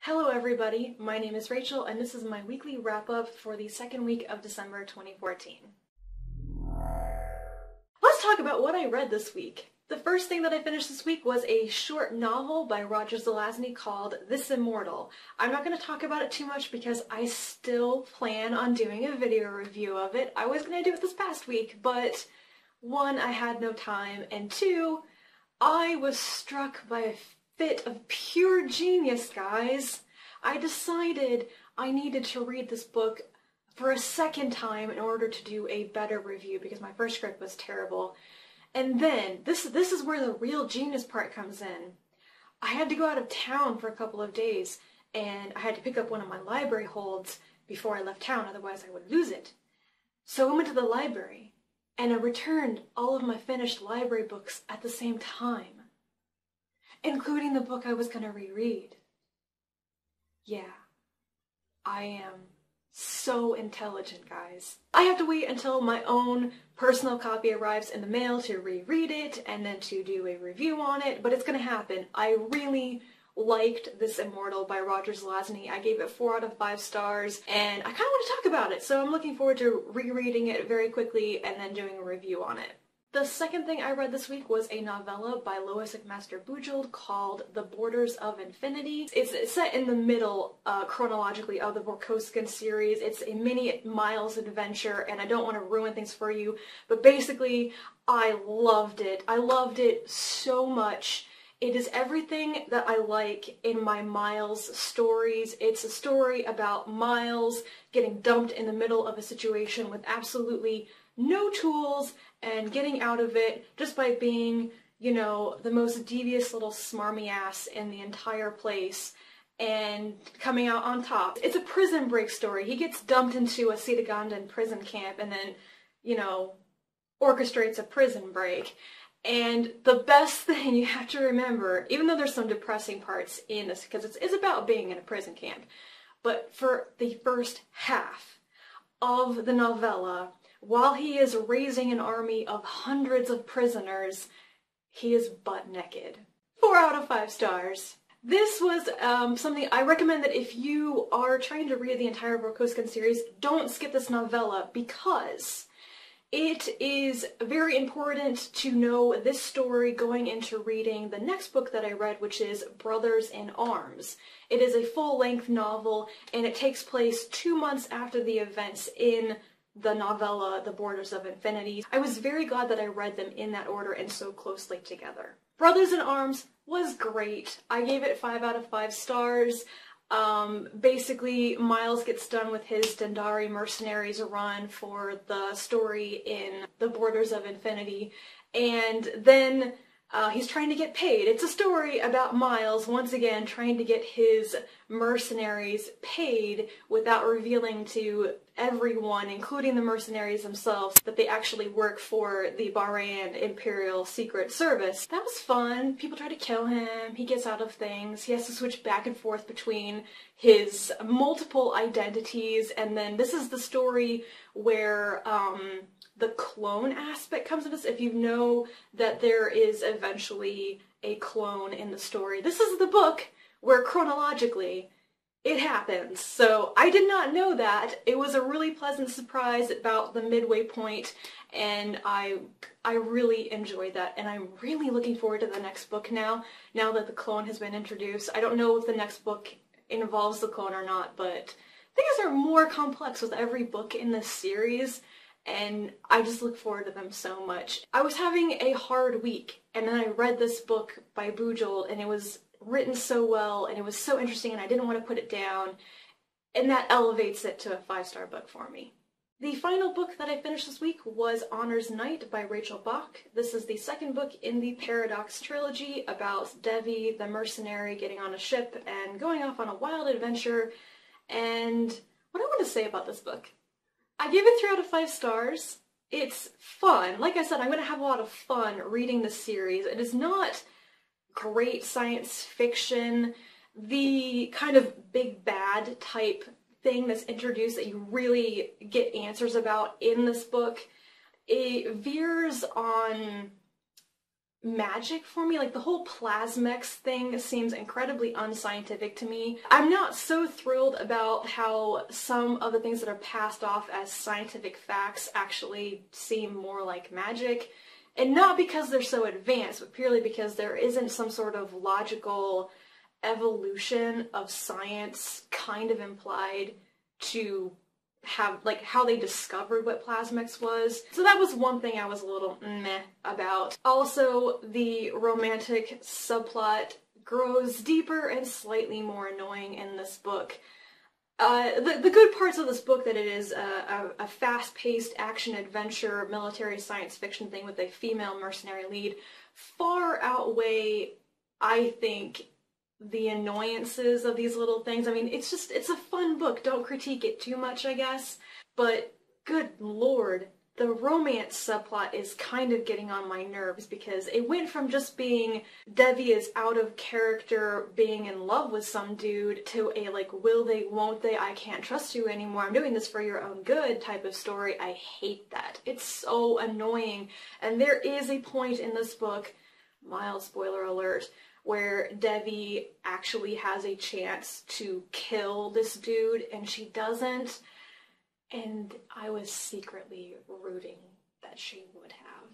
Hello everybody, my name is Rachel and this is my weekly wrap-up for the second week of December 2014. Let's talk about what I read this week. The first thing that I finished this week was a short novel by Zelazny called This Immortal. I'm not going to talk about it too much because I still plan on doing a video review of it. I was going to do it this past week, but one, I had no time, and two, I was struck by a fit of pure genius, guys. I decided I needed to read this book for a second time in order to do a better review because my first script was terrible. And then, this is where the real genius part comes in. I had to go out of town for a couple of days and I had to pick up one of my library holds before I left town, otherwise I would lose it. So I went to the library and I returned all of my finished library books at the same time, including the book I was going to reread. Yeah, I am so intelligent, guys. I have to wait until my own personal copy arrives in the mail to reread it and then to do a review on it, but it's going to happen. I really liked This Immortal by Zelazny. I gave it 4 out of 5 stars, and I kind of want to talk about it, so I'm looking forward to rereading it very quickly and then doing a review on it. The second thing I read this week was a novella by Lois McMaster Bujold called The Borders of Infinity. It's set in the middle, chronologically, of the Vorkosgan series. It's a mini Miles adventure, and I don't want to ruin things for you, but basically, I loved it. I loved it so much. It is everything that I like in my Miles stories. It's a story about Miles getting dumped in the middle of a situation with absolutely no tools and getting out of it just by being, you know, the most devious little smarmy ass in the entire place and coming out on top. It's a prison break story. He gets dumped into a Ugandan prison camp and then, you know, orchestrates a prison break. And the best thing you have to remember, even though there's some depressing parts in this, because it's about being in a prison camp, but for the first half of the novella, while he is raising an army of hundreds of prisoners, he is butt naked. 4 out of 5 stars. This was something I recommend that if you are trying to read the entire Vorkosgan series, don't skip this novella because it is very important to know this story going into reading the next book that I read, which is Brothers in Arms. It is a full-length novel, and it takes place 2 months after the events in the novella, The Borders of Infinity. I was very glad that I read them in that order and so closely together. Brothers in Arms was great. I gave it 5 out of 5 stars. Basically, Miles gets done with his Dendari mercenaries run for the story in The Borders of Infinity, and then he's trying to get paid. It's a story about Miles, once again, trying to get his mercenaries paid without revealing to everyone, including the mercenaries themselves, that they actually work for the Bahrain Imperial Secret Service. That was fun. People try to kill him. He gets out of things. He has to switch back and forth between his multiple identities, and then this is the story where the clone aspect comes into this. If you know that there is eventually a clone in the story, this is the book where chronologically it happens. So I did not know that. It was a really pleasant surprise about the midway point, and I really enjoyed that, and I'm really looking forward to the next book now that the clone has been introduced. I don't know if the next book involves the clone or not, but things are more complex with every book in this series, and I just look forward to them so much. I was having a hard week, and then I read this book by Bujold, and it was written so well, and it was so interesting, and I didn't want to put it down, and that elevates it to a 5-star book for me. The final book that I finished this week was Honor's Night by Bach. This is the second book in the Paradox trilogy about Devi, the mercenary, getting on a ship and going off on a wild adventure. And what I want to say about this book, I gave it 3 out of 5 stars. It's fun. Like I said, I'm going to have a lot of fun reading this series. It is not great science fiction, the kind of big bad type thing that's introduced that you really get answers about in this book. It veers on magic for me. Like, the whole plasmex thing seems incredibly unscientific to me. I'm not so thrilled about how some of the things that are passed off as scientific facts actually seem more like magic. And not because they're so advanced, but purely because there isn't some sort of logical evolution of science kind of implied to have, like, how they discovered what plasmex was. So that was one thing I was a little meh about. Also, the romantic subplot grows deeper and slightly more annoying in this book. The good parts of this book, that it is a fast-paced action-adventure military science fiction thing with a female mercenary lead, far outweigh, I think, the annoyances of these little things. I mean, it's a fun book. Don't critique it too much, I guess. But good lord, the romance subplot is kind of getting on my nerves, because it went from just being Devi is out of character being in love with some dude to a, like, will they, won't they, I can't trust you anymore, I'm doing this for your own good type of story. I hate that. It's so annoying. And there is a point in this book, mild spoiler alert, where Devi actually has a chance to kill this dude, and she doesn't. And I was secretly rooting that she would have.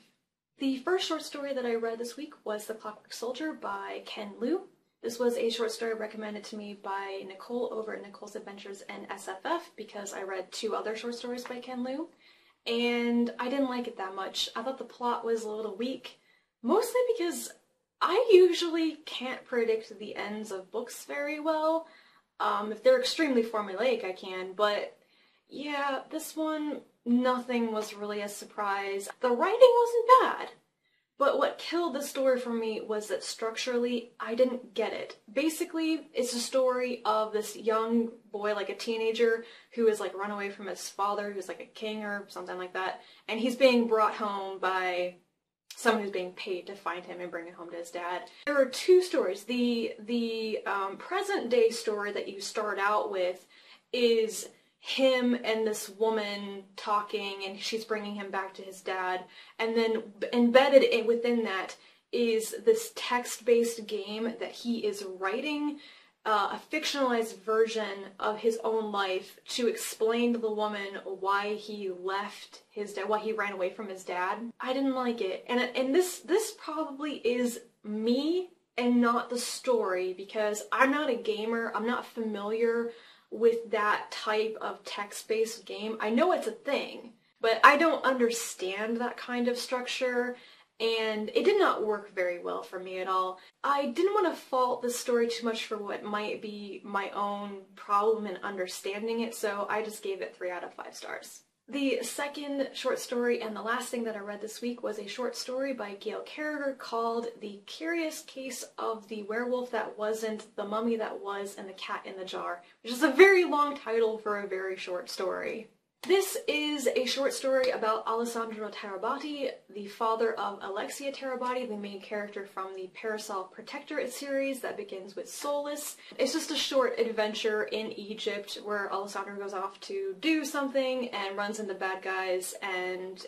The first short story that I read this week was The Clockwork Soldier by Ken Liu. This was a short story recommended to me by Nicole over at Nicole's Adventures in SFF, because I read 2 other short stories by Ken Liu, and I didn't like it that much. I thought the plot was a little weak, mostly because I usually can't predict the ends of books very well. If they're extremely formulaic, I can, but yeah, this one, nothing was really a surprise. The writing wasn't bad, but what killed the story for me was that structurally, I didn't get it. Basically, it's a story of this young boy, like a teenager, who is like run away from his father, who's like a king or something like that, and he's being brought home by someone who's being paid to find him and bring him home to his dad. There are 2 stories. The present day story that you start out with is him and this woman talking, and she's bringing him back to his dad. And then embedded within that is this text-based game that he is writing, a fictionalized version of his own life to explain to the woman why he left his dad, why he ran away from his dad. I didn't like it. And this probably is me and not the story, because I'm not a gamer. I'm not familiar with that type of text-based game. I know it's a thing, but I don't understand that kind of structure, and it did not work very well for me at all. I didn't want to fault the story too much for what might be my own problem in understanding it, so I just gave it 3 out of 5 stars. The second short story and the last thing that I read this week was a short story by Gail Carriger called The Curious Case of the Werewolf That Wasn't, the Mummy That Was, and the Cat in the Jar, which is a very long title for a very short story. This is a short story about Alessandro Tarabati, the father of Alexia Tarabati, the main character from the Parasol Protectorate series that begins with Soulless. It's just a short adventure in Egypt where Alessandro goes off to do something and runs into bad guys, and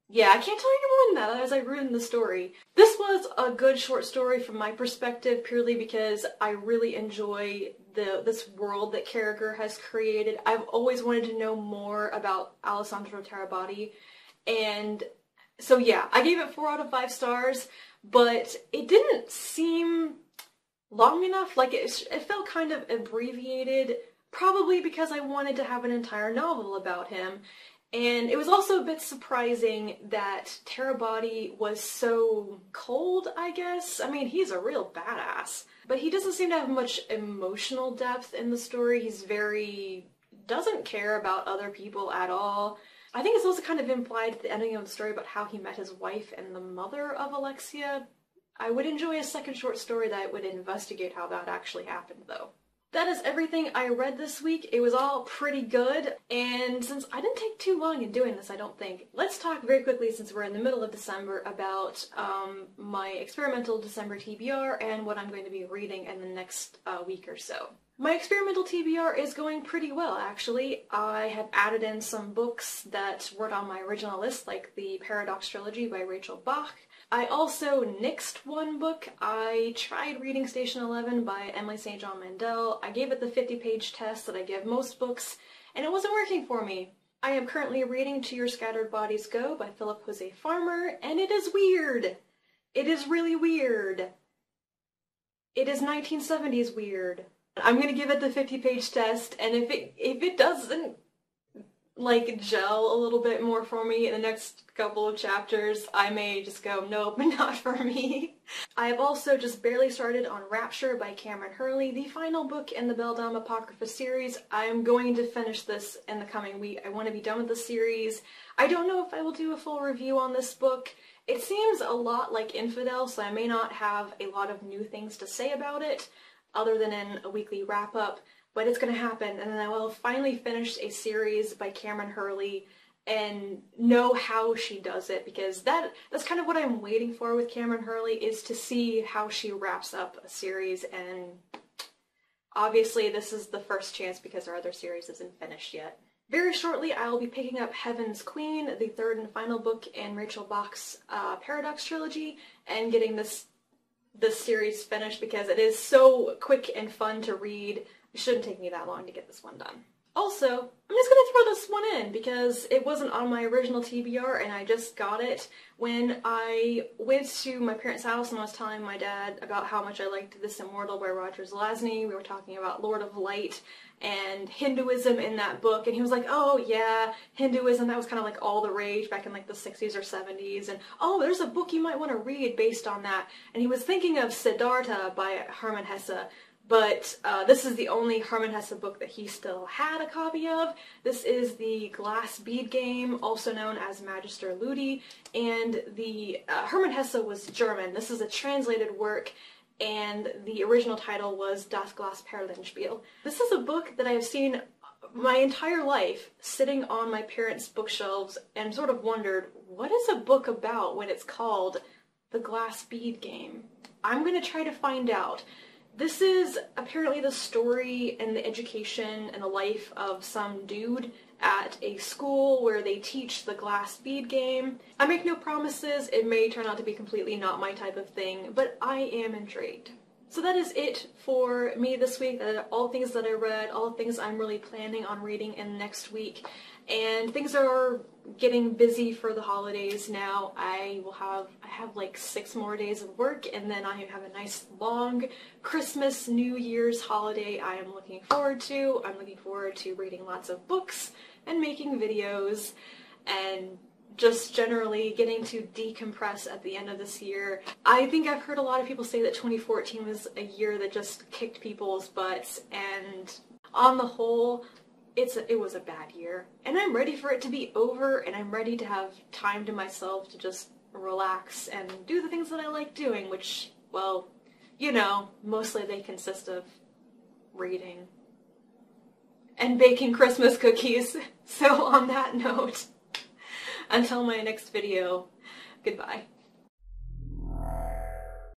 yeah, I can't tell you more than that as I ruined the story. This was a good short story from my perspective, purely because I really enjoy this world that Carriger has created. I've always wanted to know more about Alessandro Tarabati, and so yeah, I gave it 4 out of 5 stars, but it didn't seem long enough. Like, it felt kind of abbreviated, probably because I wanted to have an entire novel about him. And it was also a bit surprising that Tarabati was so cold, I guess. I mean, he's a real badass, but he doesn't seem to have much emotional depth in the story. He's doesn't care about other people at all. I think it's also kind of implied at the ending of the story about how he met his wife and the mother of Alexia. I would enjoy a second short story that would investigate how that actually happened, though. That is everything I read this week. It was all pretty good, and since I didn't take too long in doing this, I don't think, let's talk very quickly, since we're in the middle of December, about my experimental December TBR and what I'm going to be reading in the next week or so. My experimental TBR is going pretty well, actually. I have added in some books that weren't on my original list, like the Paradox Trilogy by Rachel Bach. I also nixed one book. I tried reading Station 11 by Emily St. John Mandel. I gave it the 50-page test that I give most books, and it wasn't working for me. I am currently reading To Your Scattered Bodies Go by Philip Jose Farmer, and it is weird. It is really weird. It is 1970s weird. I'm gonna give it the 50-page test, and if it doesn't like gel a little bit more for me in the next couple of chapters, I may just go, nope, not for me. I have also just barely started on Rapture by Cameron Hurley, the final book in the Beldam Apocrypha series. I am going to finish this in the coming week. I want to be done with the series. I don't know if I will do a full review on this book. It seems a lot like Infidel, so I may not have a lot of new things to say about it, other than in a weekly wrap-up. But it's going to happen, and then I will have finally finished a series by Cameron Hurley and know how she does it, because that's kind of what I'm waiting for with Cameron Hurley, is to see how she wraps up a series, and obviously this is the first chance because our other series isn't finished yet. Very shortly I will be picking up Heaven's Queen, the third and final book in Rachel Bach's Paradox trilogy, and getting this series finished because it is so quick and fun to read. It shouldn't take me that long to get this one done. Also, I'm just gonna throw this one in because it wasn't on my original TBR and I just got it when I went to my parents' house and I was telling my dad about how much I liked This Immortal by Zelazny. We were talking about Lord of Light and Hinduism in that book, and he was like, oh yeah, Hinduism, that was kind of like all the rage back in like the 60s or 70s, and oh, there's a book you might want to read based on that. And he was thinking of Siddhartha by Hermann Hesse. But this is the only Hermann Hesse book that he still had a copy of. This is the Glass Bead game, also known as Magister Ludi, and the Hermann Hesse was German. This is a translated work, and the original title was Das Glasperlenspiel. This is a book that I have seen my entire life sitting on my parents' bookshelves and sort of wondered, what is a book about when it's called The Glass Bead Game? I'm gonna try to find out. This is apparently the story and the education and the life of some dude at a school where they teach the glass bead game. I make no promises, it may turn out to be completely not my type of thing, but I am intrigued. So that is it for me this week. That are all things that I read, all the things I'm really planning on reading in next week. And things are getting busy for the holidays now. I have like 6 more days of work, and then I have a nice long Christmas, New Year's holiday I am looking forward to. I'm looking forward to reading lots of books and making videos and just generally getting to decompress at the end of this year. I think I've heard a lot of people say that 2014 was a year that just kicked people's butts, and on the whole, it was a bad year. And I'm ready for it to be over, and I'm ready to have time to myself to just relax and do the things that I like doing, which, well, you know, mostly they consist of reading and baking Christmas cookies. So on that note, until my next video, goodbye.